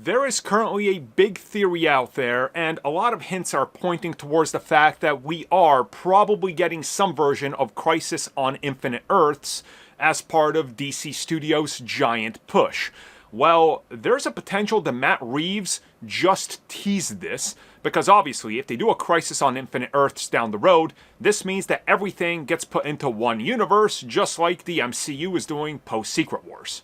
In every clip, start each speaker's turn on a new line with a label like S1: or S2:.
S1: There is currently a big theory out there, and a lot of hints are pointing towards the fact that we are probably getting some version of Crisis on Infinite Earths as part of DC Studios' giant push. Well, there's a potential that Matt Reeves just teased this, because obviously if they do a Crisis on Infinite Earths down the road, this means that everything gets put into one universe, just like the MCU is doing post-Secret Wars.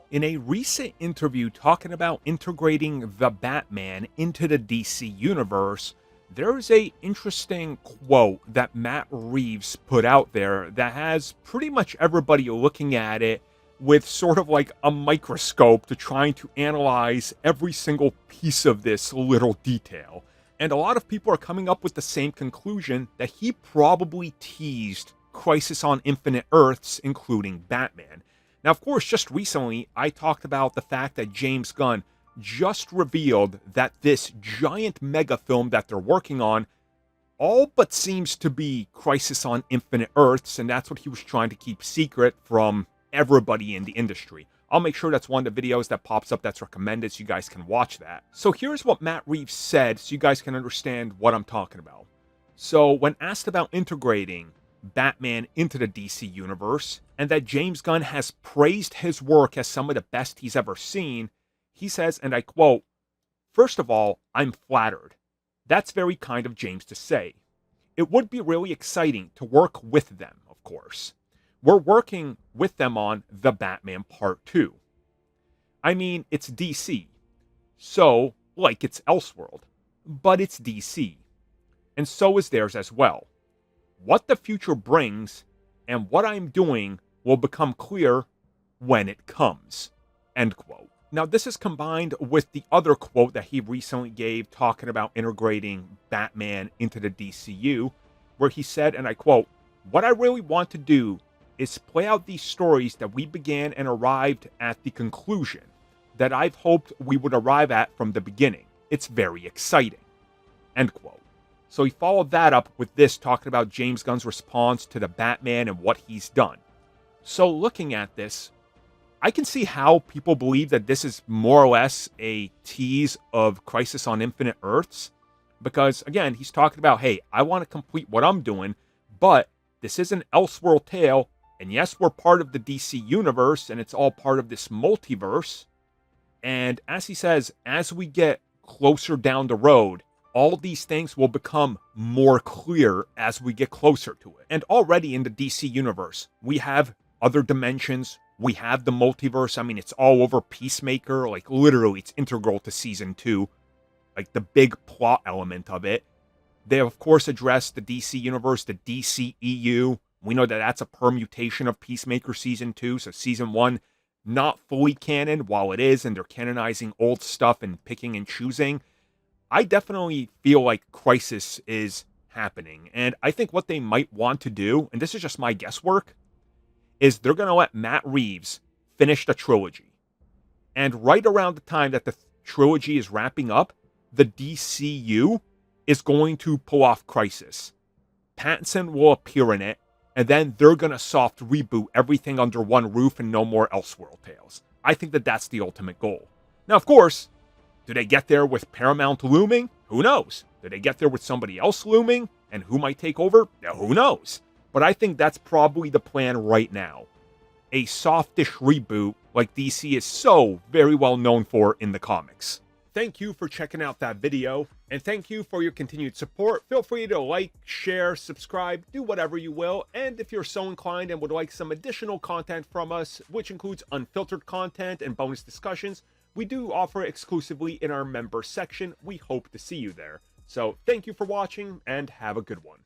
S1: In a recent interview talking about integrating the Batman into the DC universe, there's an interesting quote that Matt Reeves put out there that has pretty much everybody looking at it with sort of like a microscope to trying to analyze every single piece of this little detail. And a lot of people are coming up with the same conclusion that he probably teased Crisis on Infinite Earths, including Batman. Now, of course, just recently, I talked about the fact that James Gunn just revealed that this giant mega film that they're working on all but seems to be Crisis on Infinite Earths, and that's what he was trying to keep secret from everybody in the industry. I'll make sure that's one of the videos that pops up that's recommended so you guys can watch that. So here's what Matt Reeves said so you guys can understand what I'm talking about. So when asked about integrating Batman into the DC universe, and that James Gunn has praised his work as some of the best he's ever seen, he says, and I quote, "First of all, I'm flattered. That's very kind of James to say. It would be really exciting to work with them, of course. We're working with them on The Batman Part 2. I mean, it's DC. So, like it's Elseworld. But it's DC. And so is theirs as well. What the future brings and what I'm doing will become clear when it comes." End quote. Now, this is combined with the other quote that he recently gave talking about integrating Batman into the DCU, where he said, and I quote, "What I really want to do is play out these stories that we began and arrived at the conclusion that I've hoped we would arrive at from the beginning. It's very exciting." End quote. So he followed that up with this, talking about James Gunn's response to the Batman and what he's done. So looking at this, I can see how people believe that this is more or less a tease of Crisis on Infinite Earths. Because, again, he's talking about, hey, I want to complete what I'm doing, but this is an Elseworld tale, and yes, we're part of the DC universe, and it's all part of this multiverse. And as he says, as we get closer down the road, all these things will become more clear as we get closer to it. And already in the DC universe, we have other dimensions. We have the multiverse. I mean, it's all over Peacemaker. Like, literally, it's integral to Season 2. Like, the big plot element of it. They, of course, address the DC universe, the DCEU. We know that that's a permutation of Peacemaker Season 2. So Season 1, not fully canon, while it is, and they're canonizing old stuff and picking and choosing. I definitely feel like Crisis is happening. And I think what they might want to do, and this is just my guesswork, is they're going to let Matt Reeves finish the trilogy. And right around the time that the trilogy is wrapping up, the DCU is going to pull off Crisis. Pattinson will appear in it, and then they're going to soft reboot everything under one roof and no more Elseworld tales. I think that that's the ultimate goal. Now, of course, do they get there with Paramount looming? Who knows? Do they get there with somebody else looming? And who might take over? Who knows? But I think that's probably the plan right now. A softish reboot like DC is so very well known for in the comics. Thank you for checking out that video, and thank you for your continued support. Feel free to like, share, subscribe, do whatever you will, and if you're so inclined and would like some additional content from us, which includes unfiltered content and bonus discussions, we do offer it exclusively in our member section. We hope to see you there. So thank you for watching, and have a good one.